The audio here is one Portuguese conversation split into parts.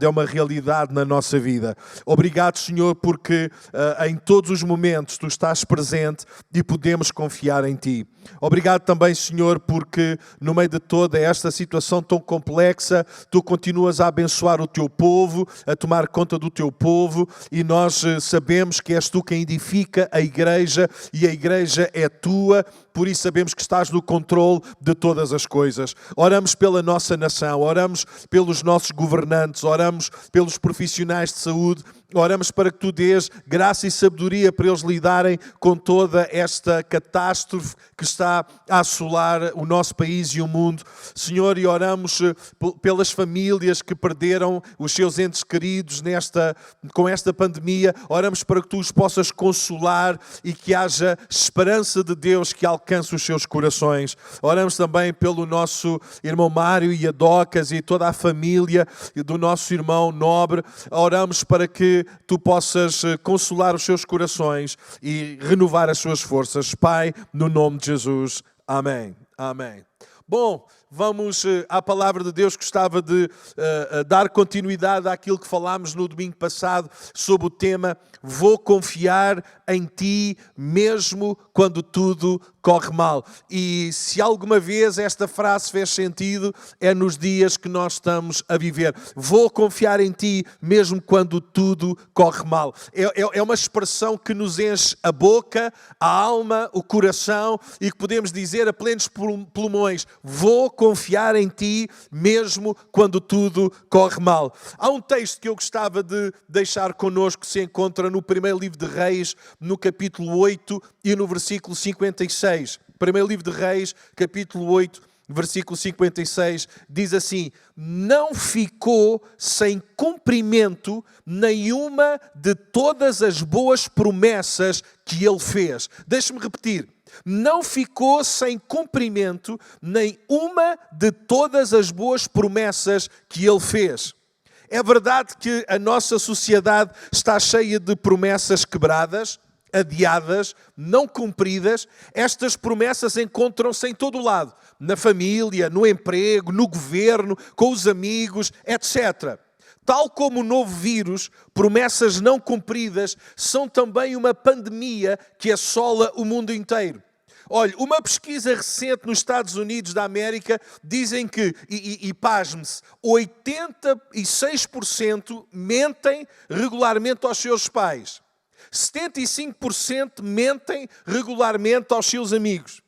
é uma realidade na nossa vida. Obrigado, Senhor, porque em todos os momentos Tu estás presente e podemos confiar em Ti. Obrigado também, Senhor, porque no meio de toda esta situação tão complexa, Tu continuas a abençoar o Teu povo, a tomar conta do Teu povo, e nós sabemos que és Tu quem edifica a igreja e a igreja é Tua, por isso sabemos que estás no controle de todas as coisas. Oramos pela nossa nação, oramos pelos nossos governantes, oramos pelos profissionais de saúde, oramos para que Tu dês graça e sabedoria para eles lidarem com toda esta catástrofe que está a assolar o nosso país e o mundo. Senhor, e oramos pelas famílias que perderam os seus entes queridos com esta pandemia. Oramos para que Tu os possas consolar e que haja esperança de Deus que alcance os seus corações. Oramos também pelo nosso irmão Mário e a Docas e toda a família do nosso irmão Nobre. Oramos para que Tu possas consolar os seus corações e renovar as suas forças. Pai, no nome de Jesus. Amém. Amém. Bom, vamos à palavra de Deus. Gostava de dar continuidade àquilo que falámos no domingo passado sobre o tema "Vou confiar em Ti mesmo quando tudo corre mal". E se alguma vez esta frase fez sentido, é nos dias que nós estamos a viver. Vou confiar em Ti mesmo quando tudo corre mal. É uma expressão que nos enche a boca, a alma, o coração, e que podemos dizer a plenos pulmões: vou confiar em Ti mesmo quando tudo corre mal. Há um texto que eu gostava de deixar connosco, que se encontra no primeiro livro de Reis, no capítulo 8 e no versículo 56. Primeiro livro de Reis, capítulo 8, versículo 56, diz assim: "Não ficou sem cumprimento nenhuma de todas as boas promessas que ele fez." Deixe-me repetir. Não ficou sem cumprimento nem uma de todas as boas promessas que ele fez. É verdade que a nossa sociedade está cheia de promessas quebradas, adiadas, não cumpridas. Estas promessas encontram-se em todo o lado, na família, no emprego, no governo, com os amigos, etc. Tal como o novo vírus, promessas não cumpridas são também uma pandemia que assola o mundo inteiro. Olha, uma pesquisa recente nos Estados Unidos da América dizem que, e pasme-se, 86% mentem regularmente aos seus pais. 75% mentem regularmente aos seus amigos.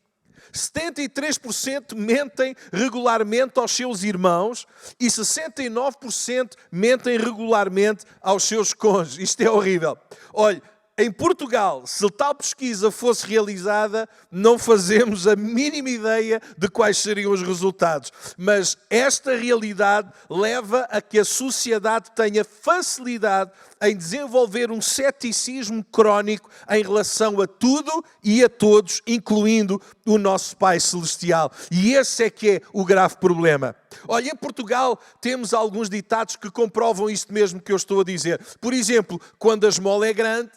73% mentem regularmente aos seus irmãos e 69% mentem regularmente aos seus cônjuges. Isto é horrível. Olha, em Portugal, se tal pesquisa fosse realizada, não fazemos a mínima ideia de quais seriam os resultados. Mas esta realidade leva a que a sociedade tenha facilidade em desenvolver um ceticismo crónico em relação a tudo e a todos, incluindo o nosso Pai Celestial. E esse é que é o grave problema. Olha, em Portugal temos alguns ditados que comprovam isto mesmo que eu estou a dizer. Por exemplo, quando a esmola é grande,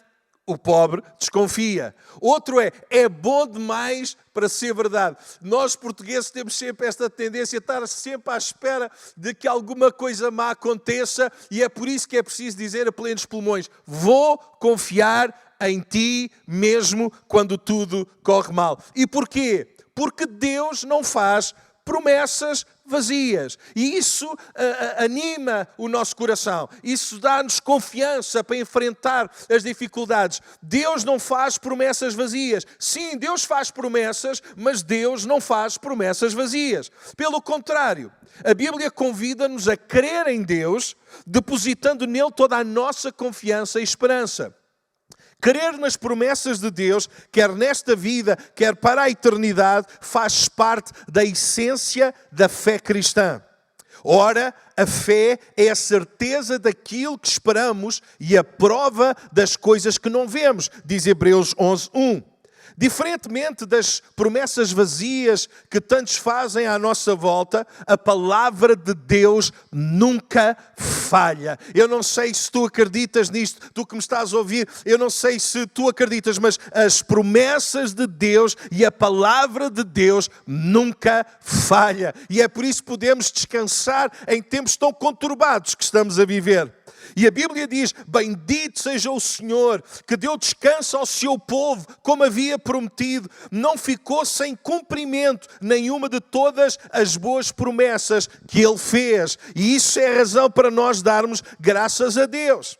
o pobre desconfia. Outro é bom demais para ser verdade. Nós portugueses temos sempre esta tendência a estar sempre à espera de que alguma coisa má aconteça, e é por isso que é preciso dizer a plenos pulmões: vou confiar em Ti mesmo quando tudo corre mal. E porquê? Porque Deus não faz promessas vazias. E isso anima o nosso coração. Isso dá-nos confiança para enfrentar as dificuldades. Deus não faz promessas vazias. Sim, Deus faz promessas, mas Deus não faz promessas vazias. Pelo contrário, a Bíblia convida-nos a crer em Deus, depositando nele toda a nossa confiança e esperança. Crer nas promessas de Deus, quer nesta vida, quer para a eternidade, faz parte da essência da fé cristã. Ora, a fé é a certeza daquilo que esperamos e a prova das coisas que não vemos, diz Hebreus 11:1. Diferentemente das promessas vazias que tantos fazem à nossa volta, a palavra de Deus nunca falha. Eu não sei se tu acreditas nisto, tu que me estás a ouvir, eu não sei se tu acreditas, mas as promessas de Deus e a palavra de Deus nunca falha. E é por isso que podemos descansar em tempos tão conturbados que estamos a viver. E a Bíblia diz, bendito seja o Senhor, que deu descanso ao seu povo, como havia prometido. Não ficou sem cumprimento nenhuma de todas as boas promessas que Ele fez. E isso é a razão para nós darmos graças a Deus.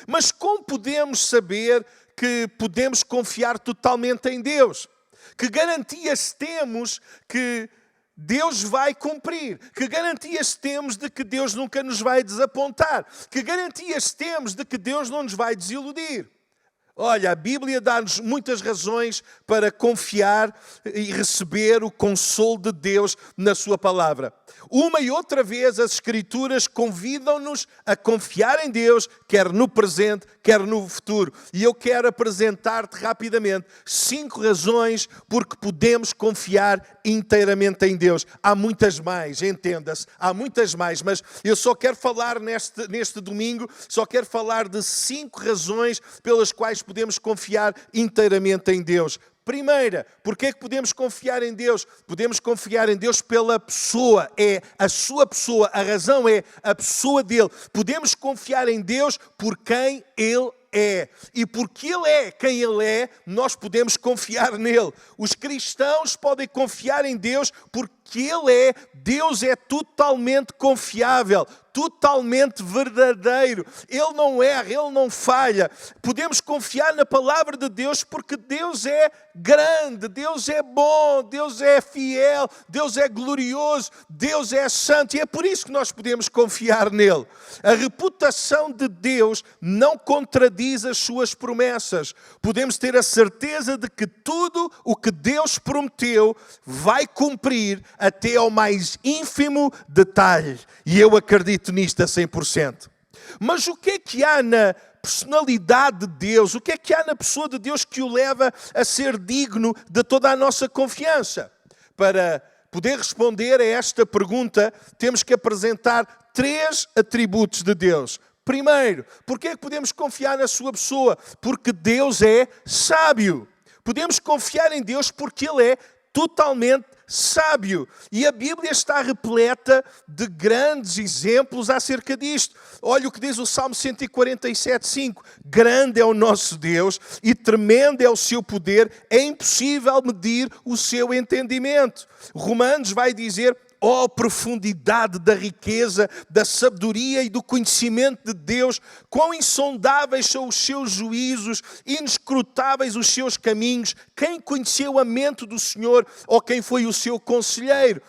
Mas como podemos saber que podemos confiar totalmente em Deus? Que garantias temos que Deus vai cumprir? Que garantias temos de que Deus nunca nos vai desapontar? Que garantias temos de que Deus não nos vai desiludir? Olha, a Bíblia dá-nos muitas razões para confiar e receber o consolo de Deus na sua palavra. Uma e outra vez as Escrituras convidam-nos a confiar em Deus, quer no presente, quer no futuro. E eu quero apresentar-te rapidamente 5 razões porque podemos confiar inteiramente em Deus. Há muitas mais, entenda-se, há muitas mais, mas eu só quero falar neste domingo, só quero falar de 5 razões pelas quais podemos confiar inteiramente em Deus. Primeira, porque é que podemos confiar em Deus? Podemos confiar em Deus pela pessoa, é a sua pessoa, a razão é a pessoa dele. Podemos confiar em Deus por quem Ele é. E porque Ele é quem Ele é, nós podemos confiar nele. Os cristãos podem confiar em Deus porque Ele é. Deus é totalmente confiável, totalmente verdadeiro. Ele não erra, Ele não falha. Podemos confiar na palavra de Deus porque Deus é grande, Deus é bom, Deus é fiel, Deus é glorioso, Deus é santo. E é por isso que nós podemos confiar nele. A reputação de Deus não contradiz as suas promessas. Podemos ter a certeza de que tudo o que Deus prometeu vai cumprir até ao mais ínfimo detalhe. E eu acredito nisto a 100%. Mas o que há na personalidade de Deus? O que há na pessoa de Deus que o leva a ser digno de toda a nossa confiança? Para poder responder a esta pergunta, temos que apresentar 3 atributos de Deus. Primeiro, porque é que podemos confiar na sua pessoa? Porque Deus é sábio. Podemos confiar em Deus porque Ele é totalmente sábio. E a Bíblia está repleta de grandes exemplos acerca disto. Olha o que diz o Salmo 147:5. Grande é o nosso Deus e tremendo é o seu poder. É impossível medir o seu entendimento. Romanos vai dizer: ó profundidade da riqueza, da sabedoria e do conhecimento de Deus, quão insondáveis são os seus juízos, inescrutáveis os seus caminhos. Quem conheceu a mente do Senhor, ou quem foi o seu conselheiro?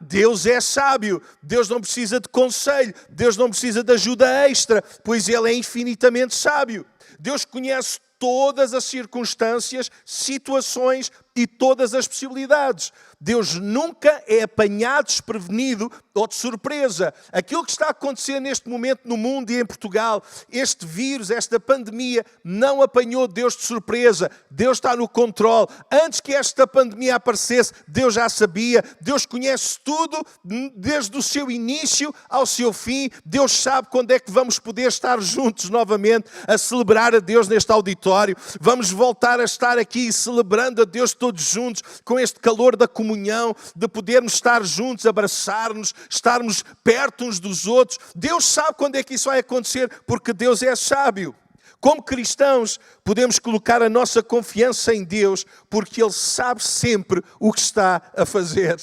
Deus é sábio, Deus não precisa de conselho, Deus não precisa de ajuda extra, pois Ele é infinitamente sábio. Deus conhece todas as circunstâncias, situações e todas as possibilidades. Deus nunca é apanhado desprevenido ou de surpresa. Aquilo que está a acontecer neste momento no mundo e em Portugal, este vírus, esta pandemia, não apanhou Deus de surpresa. Deus está no controle. Antes que esta pandemia aparecesse, Deus já sabia. Deus conhece tudo, desde o seu início ao seu fim. Deus sabe quando é que vamos poder estar juntos novamente a celebrar a Deus neste auditório. Vamos voltar a estar aqui celebrando a Deus todos juntos, com este calor da comunhão, de podermos estar juntos, abraçar-nos, estarmos perto uns dos outros. Deus sabe quando é que isso vai acontecer, porque Deus é sábio. Como cristãos, podemos colocar a nossa confiança em Deus, porque Ele sabe sempre o que está a fazer.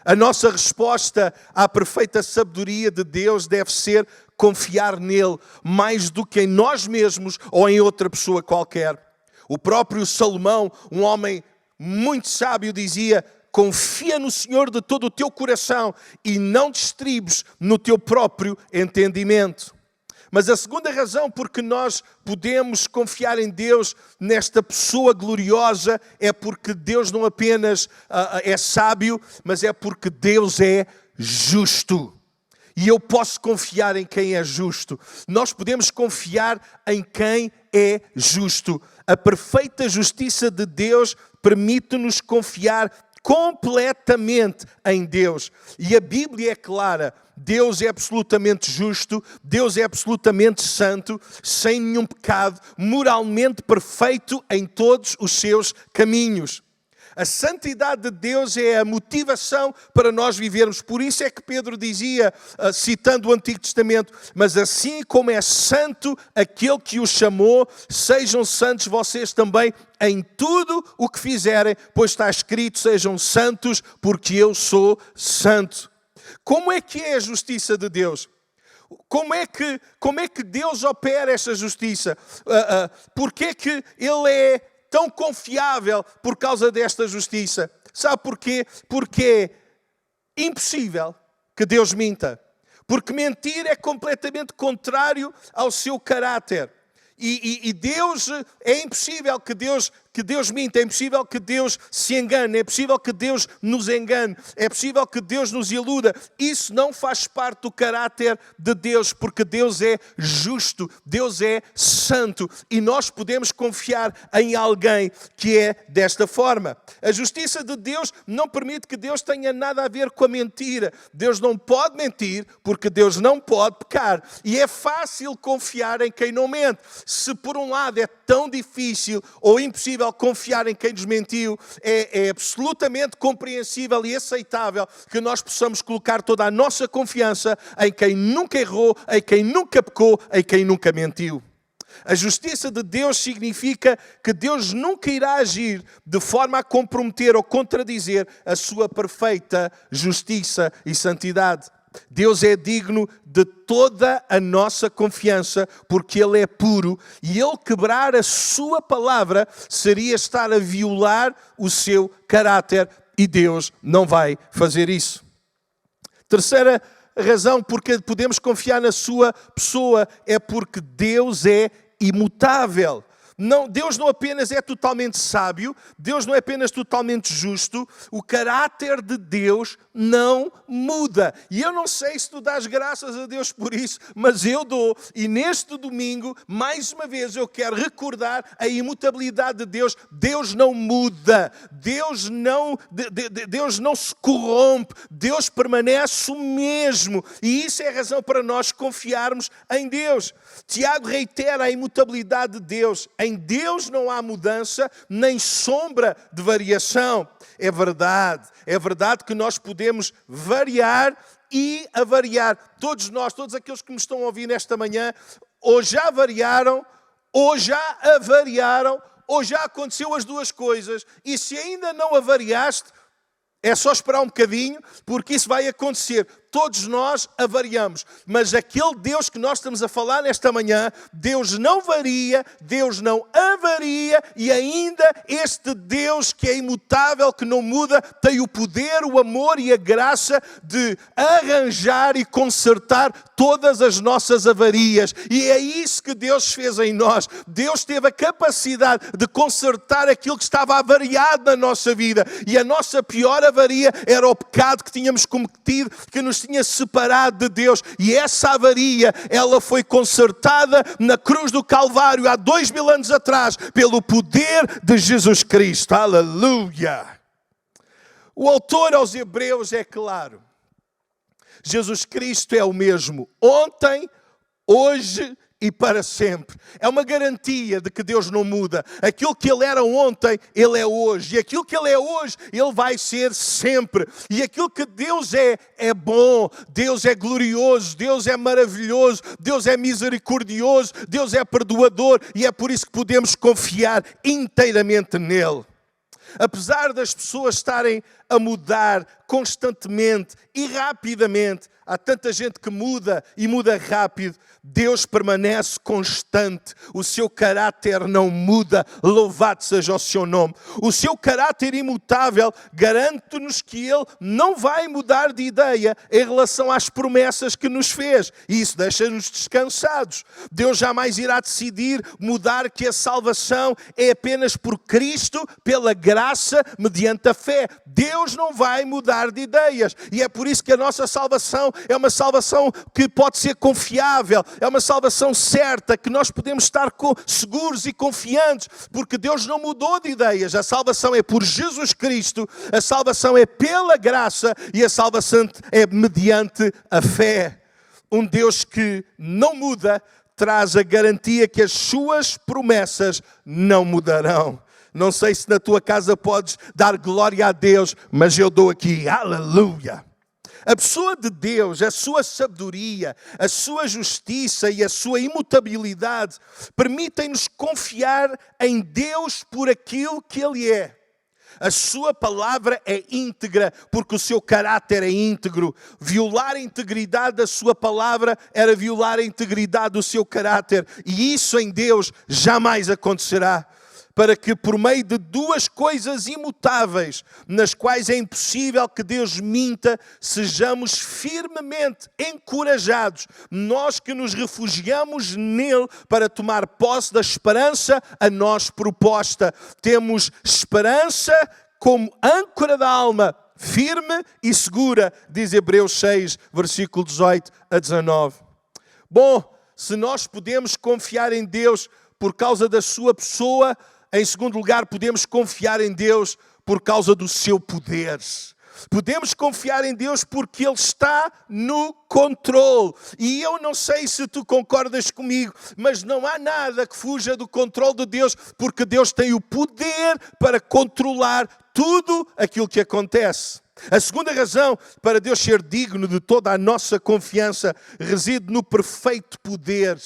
A nossa resposta à perfeita sabedoria de Deus deve ser confiar nele, mais do que em nós mesmos ou em outra pessoa qualquer. O próprio Salomão, um homem muito sábio, dizia: confia no Senhor de todo o teu coração e não te estribes no teu próprio entendimento. Mas a segunda razão porque nós podemos confiar em Deus, nesta pessoa gloriosa, é porque Deus não apenas é sábio, mas é porque Deus é justo. E eu posso confiar em quem é justo. Nós podemos confiar em quem é justo. A perfeita justiça de Deus permite-nos confiar completamente em Deus. E a Bíblia é clara, Deus é absolutamente justo, Deus é absolutamente santo, sem nenhum pecado, moralmente perfeito em todos os seus caminhos. A santidade de Deus é a motivação para nós vivermos. Por isso é que Pedro dizia, citando o Antigo Testamento, mas assim como é santo aquele que o chamou, sejam santos vocês também em tudo o que fizerem, pois está escrito, sejam santos porque eu sou santo. Como é que é a justiça de Deus? Como é que Deus opera essa justiça? Porque é que Ele é tão confiável por causa desta justiça? Sabe porquê? Porque é impossível que Deus minta. Porque mentir é completamente contrário ao seu caráter. E Deus, é impossível que Deus minta, é impossível que Deus se engane, é possível que Deus nos engane, é possível que Deus nos iluda. Isso não faz parte do caráter de Deus, porque Deus é justo, Deus é santo e nós podemos confiar em alguém que é desta forma. A justiça de Deus não permite que Deus tenha nada a ver com a mentira. Deus não pode mentir porque Deus não pode pecar. E é fácil confiar em quem não mente. Se por um lado é tão difícil ou impossível confiar em quem nos mentiu, é absolutamente compreensível e aceitável que nós possamos colocar toda a nossa confiança em quem nunca errou, em quem nunca pecou, em quem nunca mentiu. A justiça de Deus significa que Deus nunca irá agir de forma a comprometer ou contradizer a sua perfeita justiça e santidade. Deus é digno de toda a nossa confiança porque Ele é puro e Ele quebrar a sua palavra seria estar a violar o seu caráter e Deus não vai fazer isso. Terceira razão porque podemos confiar na sua pessoa é porque Deus é imutável. Não, Deus não apenas é totalmente sábio, Deus não é apenas totalmente justo, o caráter de Deus não muda. E eu não sei se tu dás graças a Deus por isso, mas eu dou. E neste domingo, mais uma vez, eu quero recordar a imutabilidade de Deus. Deus não muda, Deus não se corrompe, Deus permanece o mesmo. E isso é a razão para nós confiarmos em Deus. Tiago reitera a imutabilidade de Deus. Em Deus não há mudança, nem sombra de variação. É verdade que nós podemos variar e avariar. Todos nós, todos aqueles que me estão a ouvir nesta manhã, ou já variaram, ou já avariaram, ou já aconteceu as duas coisas. E se ainda não avariaste, é só esperar um bocadinho, porque isso vai acontecer. Todos nós avariamos, mas aquele Deus que nós estamos a falar nesta manhã, Deus não varia, Deus não avaria e ainda este Deus que é imutável, que não muda, tem o poder, o amor e a graça de arranjar e consertar todas as nossas avarias. E é isso que Deus fez em nós. Deus teve a capacidade de consertar aquilo que estava avariado na nossa vida. E a nossa pior avaria era o pecado que tínhamos cometido, que nos tinha separado de Deus, e essa avaria, ela foi consertada na cruz do Calvário há 2000 anos atrás, pelo poder de Jesus Cristo. Aleluia! O autor aos Hebreus é claro. Jesus Cristo é o mesmo ontem, hoje e para sempre. É uma garantia de que Deus não muda. Aquilo que Ele era ontem, Ele é hoje. E aquilo que Ele é hoje, Ele vai ser sempre. E aquilo que Deus é bom. Deus é glorioso. Deus é maravilhoso. Deus é misericordioso. Deus é perdoador. E é por isso que podemos confiar inteiramente nele. Apesar das pessoas estarem a mudar constantemente e rapidamente, há tanta gente que muda e muda rápido, Deus permanece constante, o seu caráter não muda, louvado seja o seu nome. O seu caráter imutável garante-nos que Ele não vai mudar de ideia em relação às promessas que nos fez. E isso deixa-nos descansados. Deus jamais irá decidir mudar que a salvação é apenas por Cristo, pela graça, mediante a fé. Deus não vai mudar mudar de ideias. E é por isso que a nossa salvação é uma salvação que pode ser confiável, é uma salvação certa, que nós podemos estar seguros e confiantes, porque Deus não mudou de ideias. A salvação é por Jesus Cristo, a salvação é pela graça e a salvação é mediante a fé. Um Deus que não muda traz a garantia que as suas promessas não mudarão. Não sei se na tua casa podes dar glória a Deus, mas eu dou aqui, aleluia. A pessoa de Deus, a sua sabedoria, a sua justiça e a sua imutabilidade permitem-nos confiar em Deus por aquilo que Ele é. A sua palavra é íntegra, porque o seu caráter é íntegro. Violar a integridade da sua palavra era violar a integridade do seu caráter. E isso em Deus jamais acontecerá. Para que por meio de duas coisas imutáveis, nas quais é impossível que Deus minta, sejamos firmemente encorajados, nós que nos refugiamos nele para tomar posse da esperança a nós proposta. Temos esperança como âncora da alma, firme e segura, diz Hebreus 6, versículo 18 a 19. Bom, se nós podemos confiar em Deus por causa da sua pessoa, em segundo lugar, podemos confiar em Deus por causa do seu poder. Podemos confiar em Deus porque Ele está no controle. E eu não sei se tu concordas comigo, mas não há nada que fuja do controle de Deus, porque Deus tem o poder para controlar tudo aquilo que acontece. A segunda razão para Deus ser digno de toda a nossa confiança reside no perfeito poder.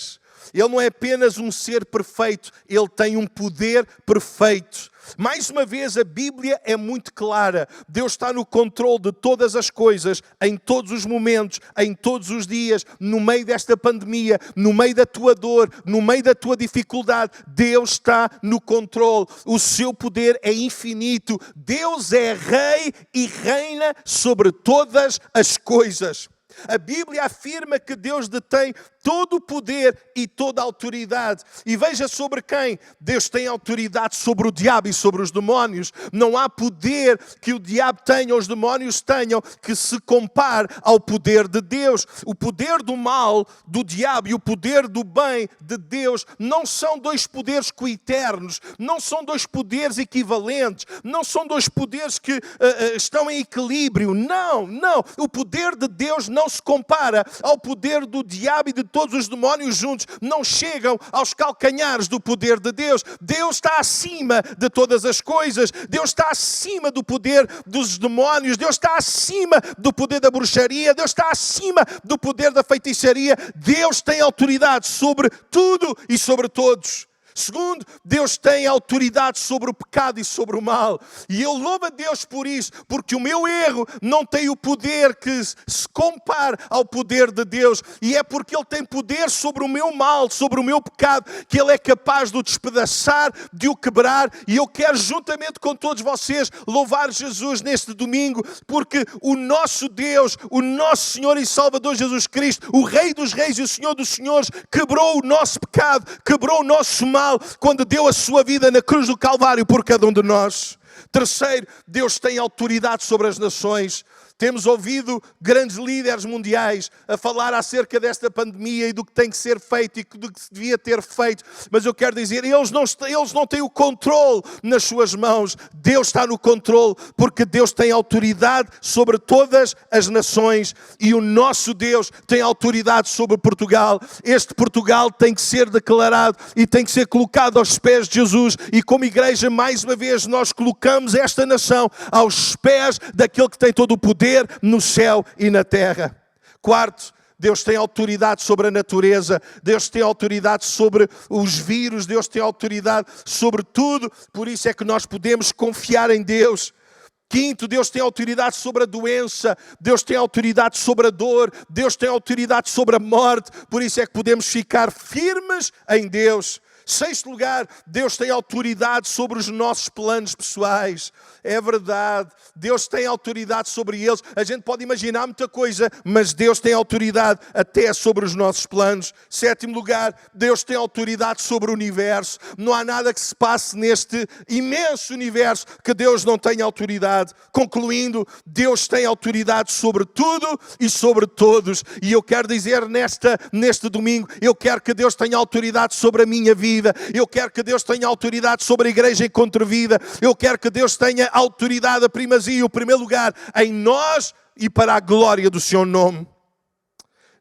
Ele não é apenas um ser perfeito, Ele tem um poder perfeito. Mais uma vez, a Bíblia é muito clara. Deus está no controle de todas as coisas, em todos os momentos, em todos os dias, no meio desta pandemia, no meio da tua dor, no meio da tua dificuldade. Deus está no controle. O seu poder é infinito. Deus é rei e reina sobre todas as coisas. A Bíblia afirma que Deus detém todo o poder e toda a autoridade. E veja sobre quem. Deus tem autoridade sobre o diabo e sobre os demónios. Não há poder que o diabo tenha ou os demónios tenham que se compare ao poder de Deus. O poder do mal, do diabo, e o poder do bem de Deus não são dois poderes coeternos, não são dois poderes equivalentes, não são dois poderes que estão em equilíbrio. Não. O poder de Deus não se compara ao poder do diabo e de todos os demónios juntos. Não chegam aos calcanhares do poder de Deus. Deus está acima de todas as coisas. Deus está acima do poder dos demónios. Deus está acima do poder da bruxaria. Deus está acima do poder da feitiçaria. Deus tem autoridade sobre tudo e sobre todos. Segundo, Deus tem autoridade sobre o pecado e sobre o mal. E eu louvo a Deus por isso, porque o meu erro não tem o poder que se compare ao poder de Deus. E é porque Ele tem poder sobre o meu mal, sobre o meu pecado, que Ele é capaz de o despedaçar, de o quebrar. E eu quero, juntamente com todos vocês, louvar Jesus neste domingo, porque o nosso Deus, o nosso Senhor e Salvador Jesus Cristo, o Rei dos Reis e o Senhor dos Senhores, quebrou o nosso pecado, quebrou o nosso mal, quando deu a sua vida na cruz do Calvário por cada um de nós. Terceiro, Deus tem autoridade sobre as nações. Temos ouvido grandes líderes mundiais a falar acerca desta pandemia e do que tem que ser feito e do que se devia ter feito. Mas eu quero dizer, eles não têm o controle nas suas mãos. Deus está no controle, porque Deus tem autoridade sobre todas as nações. E o nosso Deus tem autoridade sobre Portugal. Este Portugal tem que ser declarado e tem que ser colocado aos pés de Jesus. E como igreja, mais uma vez, nós colocamos esta nação aos pés daquele que tem todo o poder no céu e na terra. Quarto, Deus tem autoridade sobre a natureza, Deus tem autoridade sobre os vírus, Deus tem autoridade sobre tudo, por isso é que nós podemos confiar em Deus. Quinto, Deus tem autoridade sobre a doença, Deus tem autoridade sobre a dor, Deus tem autoridade sobre a morte, por isso é que podemos ficar firmes em Deus. Sexto lugar, Deus tem autoridade sobre os nossos planos pessoais. É verdade, Deus tem autoridade sobre eles. A gente pode imaginar muita coisa, mas Deus tem autoridade até sobre os nossos planos. Sétimo lugar, Deus tem autoridade sobre o universo. Não há nada que se passe neste imenso universo que Deus não tenha autoridade. Concluindo, Deus tem autoridade sobre tudo e sobre todos. E eu quero dizer neste domingo, eu quero que Deus tenha autoridade sobre a minha vida. Eu quero que Deus tenha autoridade sobre a igreja Encontro Vida. Eu quero que Deus tenha autoridade, a primazia, o primeiro lugar em nós e para a glória do seu nome.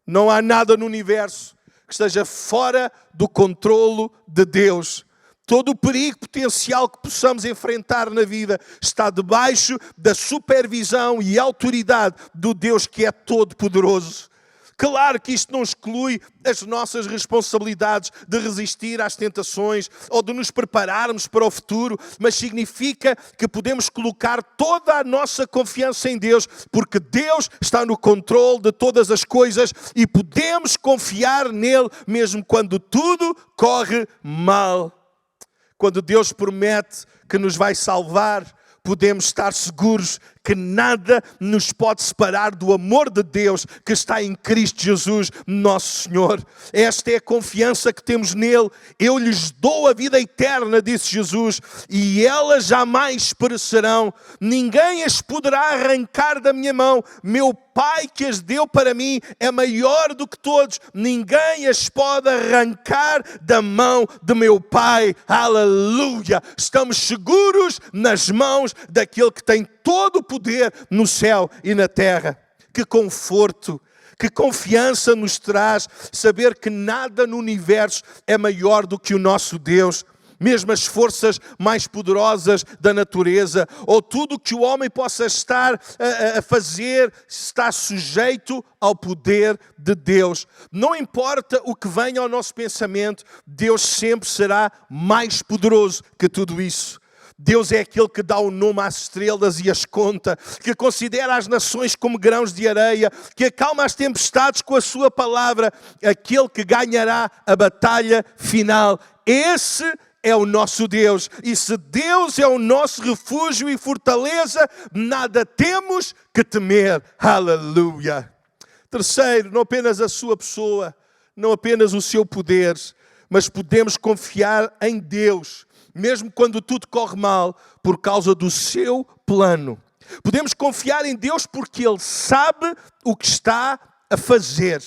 Não há nada no universo que esteja fora do controlo de Deus. Todo o perigo potencial que possamos enfrentar na vida está debaixo da supervisão e autoridade do Deus que é todo-poderoso. Claro que isto não exclui as nossas responsabilidades de resistir às tentações ou de nos prepararmos para o futuro, mas significa que podemos colocar toda a nossa confiança em Deus, porque Deus está no controle de todas as coisas e podemos confiar nele mesmo quando tudo corre mal. Quando Deus promete que nos vai salvar, podemos estar seguros que nada nos pode separar do amor de Deus que está em Cristo Jesus, nosso Senhor. Esta é a confiança que temos nele. Eu lhes dou a vida eterna, disse Jesus, e elas jamais perecerão. Ninguém as poderá arrancar da minha mão. Meu Pai que as deu para mim é maior do que todos. Ninguém as pode arrancar da mão de meu Pai. Aleluia! Estamos seguros nas mãos daquele que tem todo o poder no céu e na terra. Que conforto, que confiança nos traz saber que nada no universo é maior do que o nosso Deus. Mesmo as forças mais poderosas da natureza, ou tudo o que o homem possa estar a fazer, está sujeito ao poder de Deus. Não importa o que venha ao nosso pensamento, Deus sempre será mais poderoso que tudo isso. Deus é aquele que dá o nome às estrelas e as conta, que considera as nações como grãos de areia, que acalma as tempestades com a sua palavra, aquele que ganhará a batalha final. Esse é o nosso Deus. E se Deus é o nosso refúgio e fortaleza, nada temos que temer. Aleluia. Terceiro, não apenas a sua pessoa, não apenas o seu poder, mas podemos confiar em Deus, mesmo quando tudo corre mal, por causa do seu plano. Podemos confiar em Deus porque Ele sabe o que está a fazer.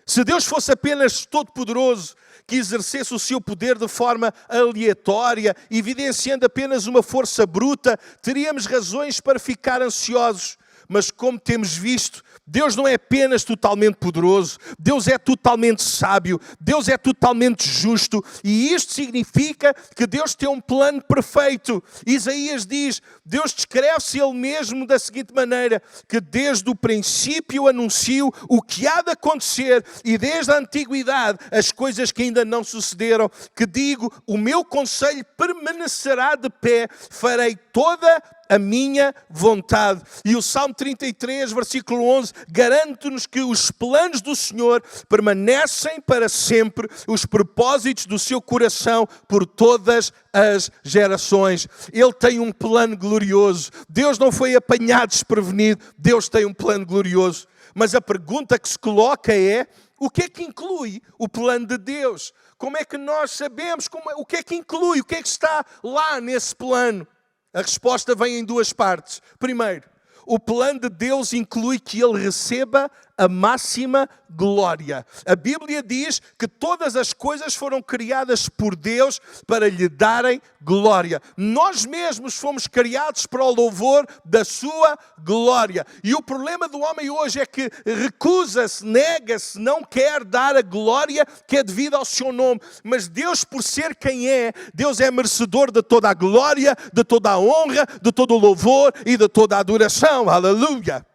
Se Deus fosse apenas todo-poderoso, que exercesse o seu poder de forma aleatória, evidenciando apenas uma força bruta, teríamos razões para ficar ansiosos. Mas como temos visto, Deus não é apenas totalmente poderoso, Deus é totalmente sábio, Deus é totalmente justo, e isto significa que Deus tem um plano perfeito. Isaías diz, Deus descreve-se Ele mesmo da seguinte maneira, que desde o princípio anuncio o que há de acontecer, e desde a antiguidade as coisas que ainda não sucederam, que digo, o meu conselho permanecerá de pé, farei toda a minha vontade. E o Salmo 33, versículo 11, garante-nos que os planos do Senhor permanecem para sempre, os propósitos do seu coração por todas as gerações. Ele tem um plano glorioso. Deus não foi apanhado desprevenido. Deus tem um plano glorioso. Mas a pergunta que se coloca é, o que é que inclui o plano de Deus? Como é que nós sabemos? O que é que inclui? O que é que está lá nesse plano? A resposta vem em duas partes. Primeiro, o plano de Deus inclui que Ele receba a máxima glória. A Bíblia diz que todas as coisas foram criadas por Deus para lhe darem glória. Nós mesmos fomos criados para o louvor da sua glória. E o problema do homem hoje é que recusa-se, nega-se, não quer dar a glória que é devida ao seu nome. Mas Deus, por ser quem é, Deus é merecedor de toda a glória, de toda a honra, de todo o louvor e de toda a adoração. Aleluia!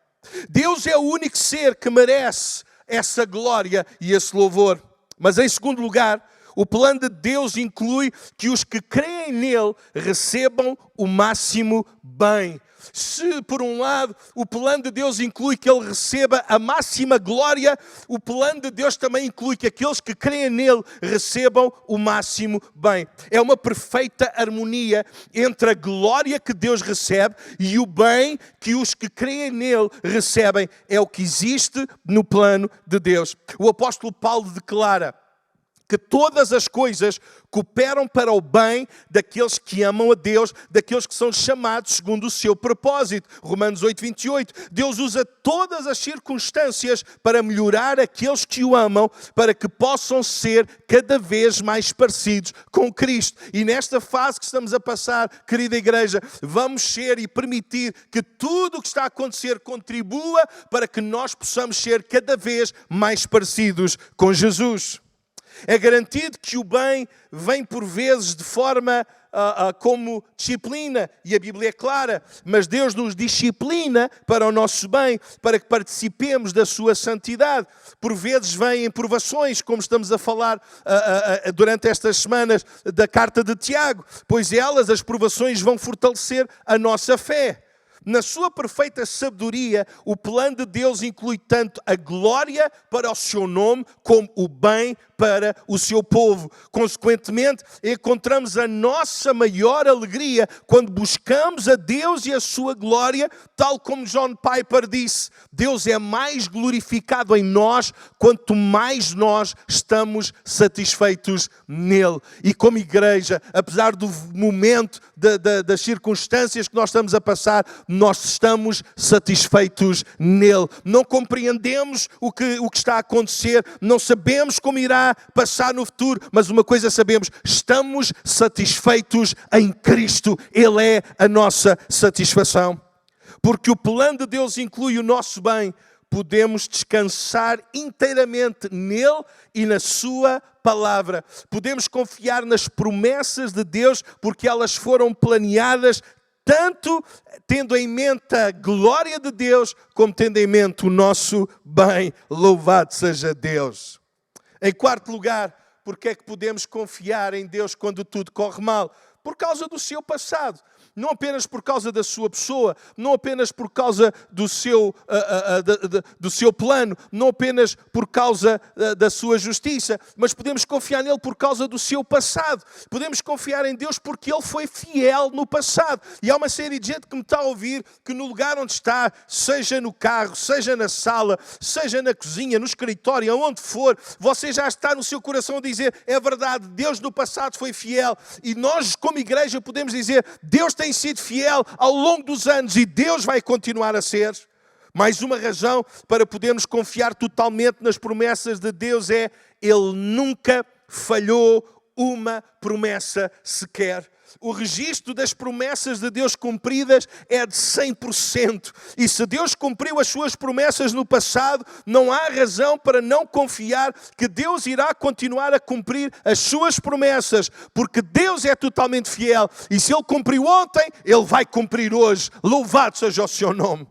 Deus é o único ser que merece essa glória e esse louvor. Mas em segundo lugar, o plano de Deus inclui que os que creem nele recebam o máximo bem. Se, por um lado, o plano de Deus inclui que Ele receba a máxima glória, o plano de Deus também inclui que aqueles que creem nele recebam o máximo bem. É uma perfeita harmonia entre a glória que Deus recebe e o bem que os que creem nele recebem. É o que existe no plano de Deus. O apóstolo Paulo declara que todas as coisas cooperam para o bem daqueles que amam a Deus, daqueles que são chamados segundo o seu propósito. Romanos 8:28. Deus usa todas as circunstâncias para melhorar aqueles que o amam, para que possam ser cada vez mais parecidos com Cristo. E nesta fase que estamos a passar, querida igreja, vamos ser e permitir que tudo o que está a acontecer contribua para que nós possamos ser cada vez mais parecidos com Jesus. É garantido que o bem vem por vezes de forma como disciplina, e a Bíblia é clara, mas Deus nos disciplina para o nosso bem, para que participemos da sua santidade. Por vezes vêm provações, como estamos a falar durante estas semanas da carta de Tiago, pois elas, as provações, vão fortalecer a nossa fé. Na sua perfeita sabedoria, o plano de Deus inclui tanto a glória para o seu nome, como o bem para o seu povo. Consequentemente, encontramos a nossa maior alegria quando buscamos a Deus e a sua glória, tal como John Piper disse: Deus é mais glorificado em nós quanto mais nós estamos satisfeitos nele. E como igreja, apesar do momento, das circunstâncias que nós estamos a passar, nós estamos satisfeitos nele. Não compreendemos o que está a acontecer, não sabemos como irá passar no futuro, mas uma coisa sabemos: estamos satisfeitos em Cristo. Ele é a nossa satisfação. Porque o plano de Deus inclui o nosso bem, podemos descansar inteiramente nele e na sua palavra. Podemos confiar nas promessas de Deus, porque elas foram planeadas tanto tendo em mente a glória de Deus, como tendo em mente o nosso bem. Louvado seja Deus. Em quarto lugar, porque é que podemos confiar em Deus quando tudo corre mal? Por causa do seu passado. Não apenas por causa da sua pessoa, não apenas por causa do seu plano, não apenas por causa da sua justiça, mas podemos confiar nele por causa do seu passado. Podemos confiar em Deus porque ele foi fiel no passado. E há uma série de gente que me está a ouvir que no lugar onde está, seja no carro, seja na sala, seja na cozinha, no escritório, aonde for, você já está no seu coração a dizer: é verdade, Deus no passado foi fiel. E nós, como igreja, podemos dizer: Deus tem sido fiel ao longo dos anos e Deus vai continuar a ser. Mais uma razão para podermos confiar totalmente nas promessas de Deus é: Ele nunca falhou uma promessa sequer. O registro das promessas de Deus cumpridas é de 100%. E se Deus cumpriu as suas promessas no passado, não há razão para não confiar que Deus irá continuar a cumprir as suas promessas, porque Deus é totalmente fiel. E se Ele cumpriu ontem, Ele vai cumprir hoje. Louvado seja o seu nome.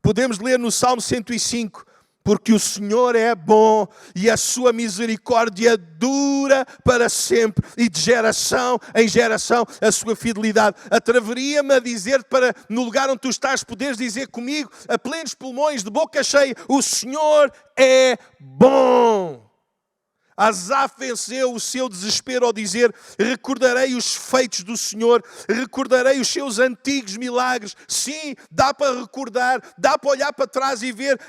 Podemos ler no Salmo 105. Porque o Senhor é bom e a sua misericórdia dura para sempre, e de geração em geração a sua fidelidade. Atreveria-me a dizer, para no lugar onde tu estás poderes dizer comigo a plenos pulmões, de boca cheia: o Senhor é bom. Asaf venceu o seu desespero ao dizer: recordarei os feitos do Senhor, recordarei os seus antigos milagres. Sim, dá para recordar, dá para olhar para trás e ver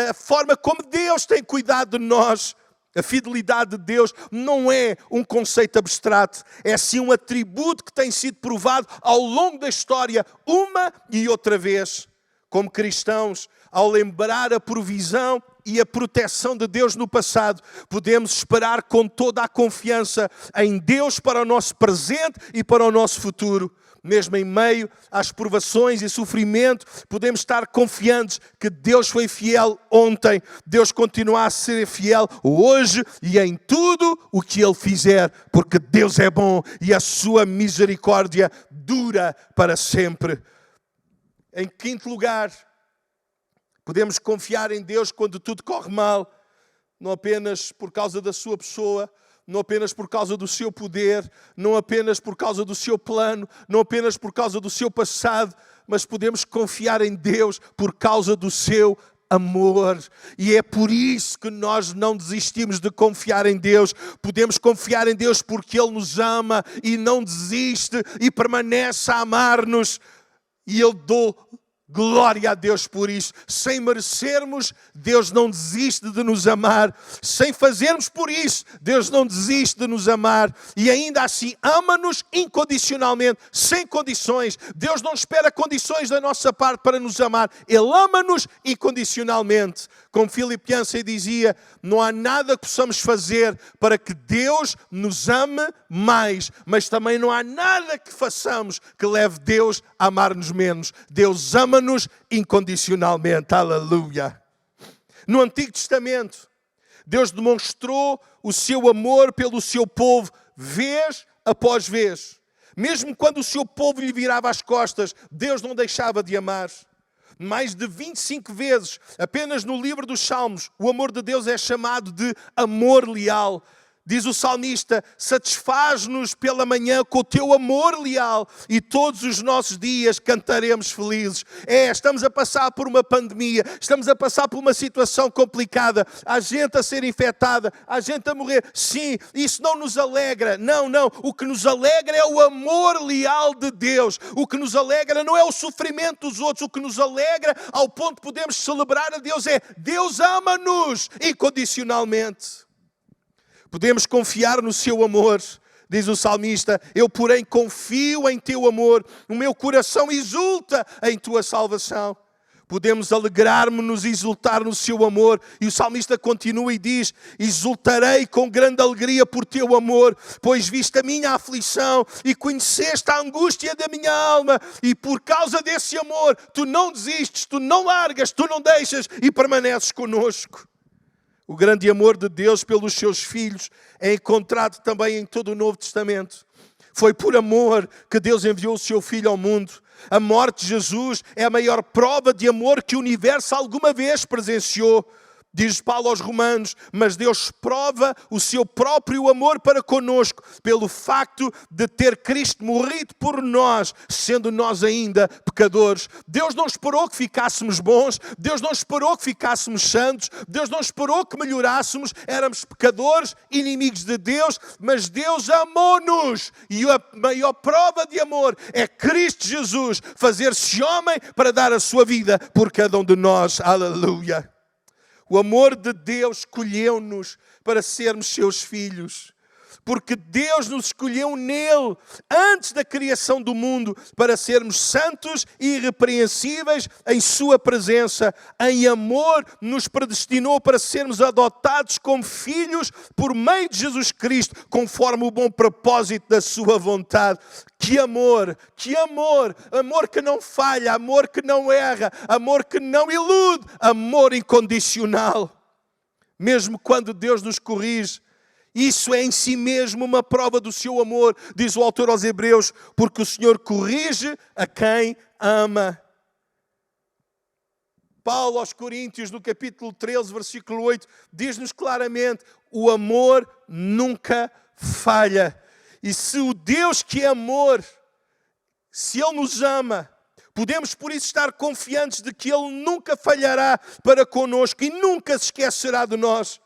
a forma como Deus tem cuidado de nós. A fidelidade de Deus não é um conceito abstrato, é sim um atributo que tem sido provado ao longo da história, uma e outra vez. Como cristãos, ao lembrar a provisão e a proteção de Deus no passado, podemos esperar com toda a confiança em Deus para o nosso presente e para o nosso futuro. Mesmo em meio às provações e sofrimento, podemos estar confiantes que Deus foi fiel ontem, Deus continua a ser fiel hoje e em tudo o que Ele fizer, porque Deus é bom e a sua misericórdia dura para sempre. Em quinto lugar, podemos confiar em Deus quando tudo corre mal, não apenas por causa da sua pessoa, não apenas por causa do seu poder, não apenas por causa do seu plano, não apenas por causa do seu passado, mas podemos confiar em Deus por causa do seu amor. E é por isso que nós não desistimos de confiar em Deus. Podemos confiar em Deus porque Ele nos ama e não desiste e permanece a amar-nos. E eu dou glória a Deus por isso. Sem merecermos, Deus não desiste de nos amar. Sem fazermos por isso, Deus não desiste de nos amar. E ainda assim, ama-nos incondicionalmente, sem condições. Deus não espera condições da nossa parte para nos amar. Ele ama-nos incondicionalmente. Como Philip Yancey dizia, não há nada que possamos fazer para que Deus nos ame mais. Mas também não há nada que façamos que leve Deus a amar-nos menos. Deus ama-nos incondicionalmente. Aleluia. No Antigo Testamento, Deus demonstrou o seu amor pelo seu povo vez após vez. Mesmo quando o seu povo lhe virava as costas, Deus não deixava de amar. Mais de 25 vezes, apenas no livro dos Salmos, o amor de Deus é chamado de amor leal. Diz o salmista, satisfaz-nos pela manhã com o teu amor leal e todos os nossos dias cantaremos felizes. Estamos a passar por uma pandemia, estamos a passar por uma situação complicada, há gente a ser infectada, há gente a morrer. Sim, isso não nos alegra, não. O que nos alegra é o amor leal de Deus. O que nos alegra não é o sofrimento dos outros, o que nos alegra ao ponto de podermos celebrar a Deus é Deus ama-nos incondicionalmente. Podemos confiar no seu amor, diz o salmista. Eu, porém, confio em teu amor. O meu coração exulta em tua salvação. Podemos alegrar-nos e exultar no seu amor. E o salmista continua e diz, exultarei com grande alegria por teu amor, pois viste a minha aflição e conheceste a angústia da minha alma. E por causa desse amor, tu não desistes, tu não largas, tu não deixas e permaneces conosco. O grande amor de Deus pelos seus filhos é encontrado também em todo o Novo Testamento. Foi por amor que Deus enviou o seu Filho ao mundo. A morte de Jesus é a maior prova de amor que o universo alguma vez presenciou. Diz Paulo aos Romanos, mas Deus prova o seu próprio amor para conosco pelo facto de ter Cristo morrido por nós, sendo nós ainda pecadores. Deus não esperou que ficássemos bons, Deus não esperou que ficássemos santos, Deus não esperou que melhorássemos, éramos pecadores, inimigos de Deus, mas Deus amou-nos. E a maior prova de amor é Cristo Jesus fazer-se homem para dar a sua vida por cada um de nós. Aleluia. O amor de Deus escolheu-nos para sermos seus filhos. Porque Deus nos escolheu nele, antes da criação do mundo, para sermos santos e irrepreensíveis em sua presença. Em amor nos predestinou para sermos adotados como filhos por meio de Jesus Cristo, conforme o bom propósito da sua vontade. Que amor, amor que não falha, amor que não erra, amor que não ilude, amor incondicional. Mesmo quando Deus nos corrige, isso é em si mesmo uma prova do seu amor, diz o autor aos Hebreus, porque o Senhor corrige a quem ama. Paulo aos Coríntios, no capítulo 13, versículo 8, diz-nos claramente, o amor nunca falha. E se o Deus que é amor, se Ele nos ama, podemos por isso estar confiantes de que Ele nunca falhará para conosco e nunca se esquecerá de nós.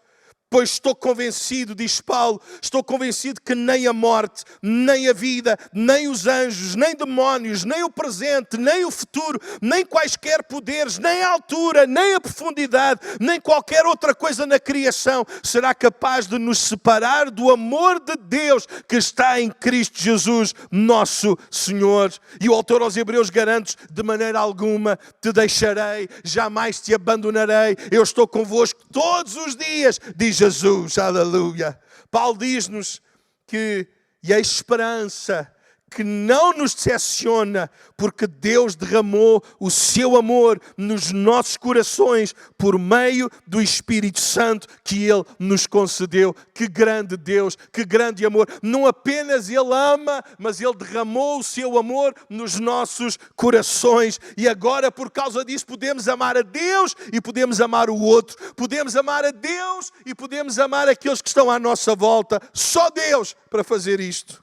Pois estou convencido, diz Paulo, estou convencido que nem a morte, nem a vida, nem os anjos, nem demónios, nem o presente, nem o futuro, nem quaisquer poderes, nem a altura, nem a profundidade, nem qualquer outra coisa na criação será capaz de nos separar do amor de Deus que está em Cristo Jesus, nosso Senhor. E o autor aos Hebreus garante, de maneira alguma te deixarei, jamais te abandonarei, eu estou convosco todos os dias, diz Jesus, aleluia. Paulo diz-nos que a esperança que não nos decepciona, porque Deus derramou o seu amor nos nossos corações por meio do Espírito Santo que Ele nos concedeu. Que grande Deus, que grande amor. Não apenas Ele ama, mas Ele derramou o seu amor nos nossos corações. E agora, por causa disso, podemos amar a Deus e podemos amar o outro. Podemos amar a Deus e podemos amar aqueles que estão à nossa volta. Só Deus para fazer isto.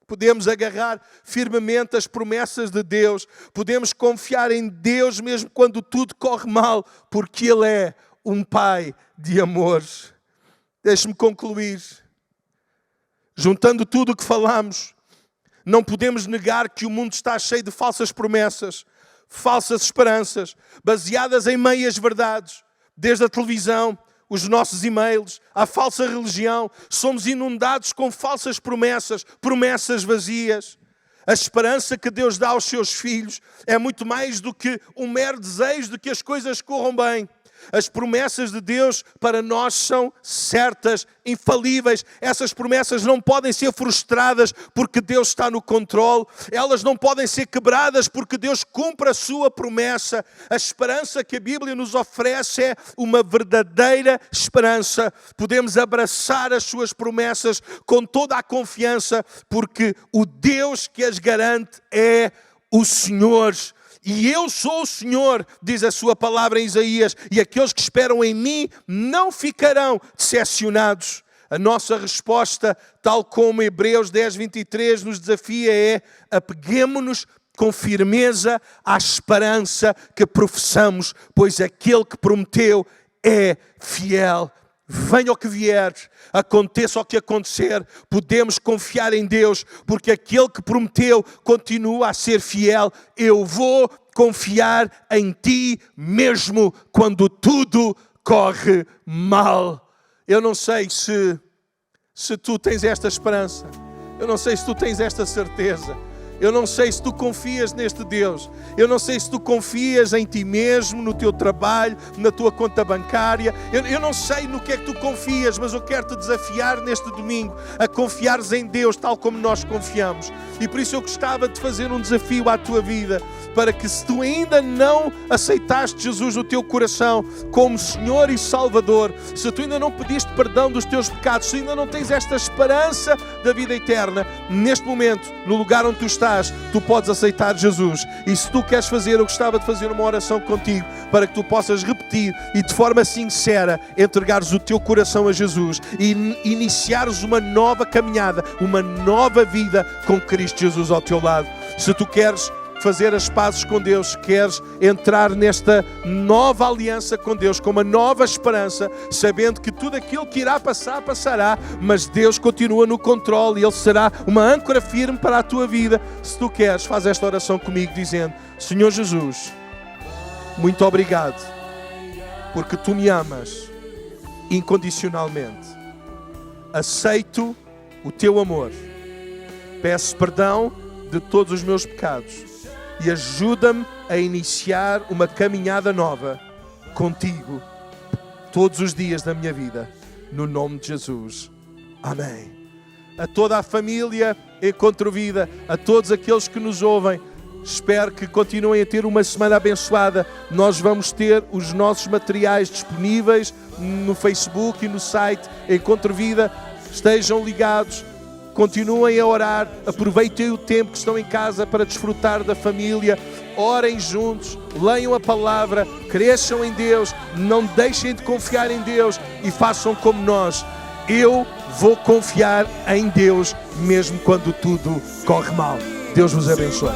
Podemos agarrar firmemente as promessas de Deus. Podemos confiar em Deus mesmo quando tudo corre mal, porque Ele é um Pai de amor. Deixe-me concluir. Juntando tudo o que falamos, não podemos negar que o mundo está cheio de falsas promessas, falsas esperanças, baseadas em meias verdades. Desde a televisão, os nossos e-mails, a falsa religião, somos inundados com falsas promessas, promessas vazias. A esperança que Deus dá aos seus filhos é muito mais do que um mero desejo de que as coisas corram bem. As promessas de Deus para nós são certas, infalíveis. Essas promessas não podem ser frustradas porque Deus está no controle. Elas não podem ser quebradas porque Deus cumpre a sua promessa. A esperança que a Bíblia nos oferece é uma verdadeira esperança. Podemos abraçar as suas promessas com toda a confiança porque o Deus que as garante é o Senhor. E eu sou o Senhor, diz a sua palavra em Isaías, e aqueles que esperam em mim não ficarão decepcionados. A nossa resposta, tal como Hebreus 10:23 nos desafia, é: apeguemo-nos com firmeza à esperança que professamos, pois aquele que prometeu é fiel. Venha o que vier, aconteça o que acontecer, podemos confiar em Deus, porque aquele que prometeu continua a ser fiel. Eu vou confiar em ti mesmo quando tudo corre mal. Eu não sei se tu tens esta esperança, eu não sei se tu tens esta certeza. Eu não sei se tu confias neste Deus. Eu não sei se tu confias em ti mesmo, no teu trabalho, na tua conta bancária. Eu não sei no que é que tu confias, mas eu quero te desafiar neste domingo a confiares em Deus tal como nós confiamos. E por isso eu gostava de fazer um desafio à tua vida, para que, se tu ainda não aceitaste Jesus no teu coração como Senhor e Salvador, se tu ainda não pediste perdão dos teus pecados, se ainda não tens esta esperança da vida eterna, neste momento, no lugar onde tu estás, tu podes aceitar Jesus. E se tu queres fazer, eu gostava de fazer uma oração contigo, para que tu possas repetir e de forma sincera entregares o teu coração a Jesus e iniciares uma nova caminhada, uma nova vida com Cristo Jesus ao teu lado. Se tu queres fazer as pazes com Deus, queres entrar nesta nova aliança com Deus, com uma nova esperança, sabendo que tudo aquilo que irá passar, passará, mas Deus continua no controle e Ele será uma âncora firme para a tua vida. Se tu queres, faz esta oração comigo dizendo: Senhor Jesus, muito obrigado, porque Tu me amas incondicionalmente. Aceito o Teu amor. Peço perdão de todos os meus pecados e ajuda-me a iniciar uma caminhada nova contigo todos os dias da minha vida, no nome de Jesus. Amém. A toda a família Encontro Vida, a todos aqueles que nos ouvem, espero que continuem a ter uma semana abençoada. Nós vamos ter os nossos materiais disponíveis no Facebook e no site Encontro Vida. Estejam ligados. Continuem a orar, aproveitem o tempo que estão em casa para desfrutar da família, orem juntos, leiam a palavra, cresçam em Deus, não deixem de confiar em Deus e façam como nós. Eu vou confiar em Deus mesmo quando tudo corre mal. Deus vos abençoe.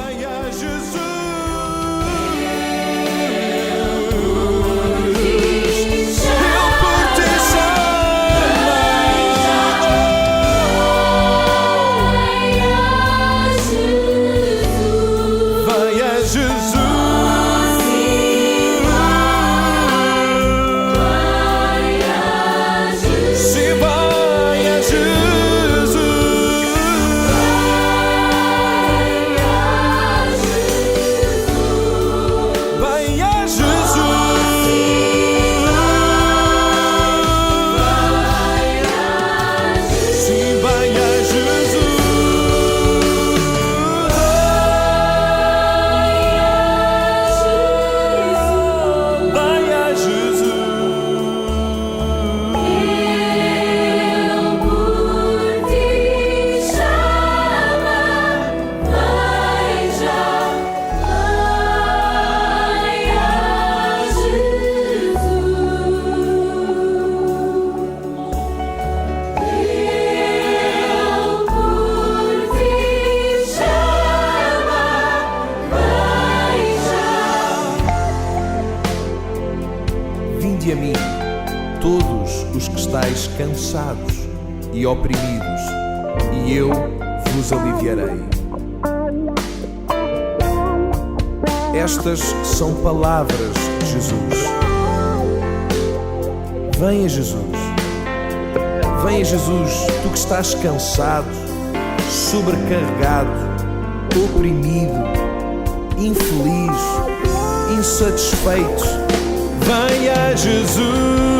cansados e oprimidos, e eu vos aliviarei. Estas são palavras de Jesus. Venha, Jesus. Venha, Jesus, tu que estás cansado, sobrecarregado, oprimido, infeliz, insatisfeito. Venha, Jesus.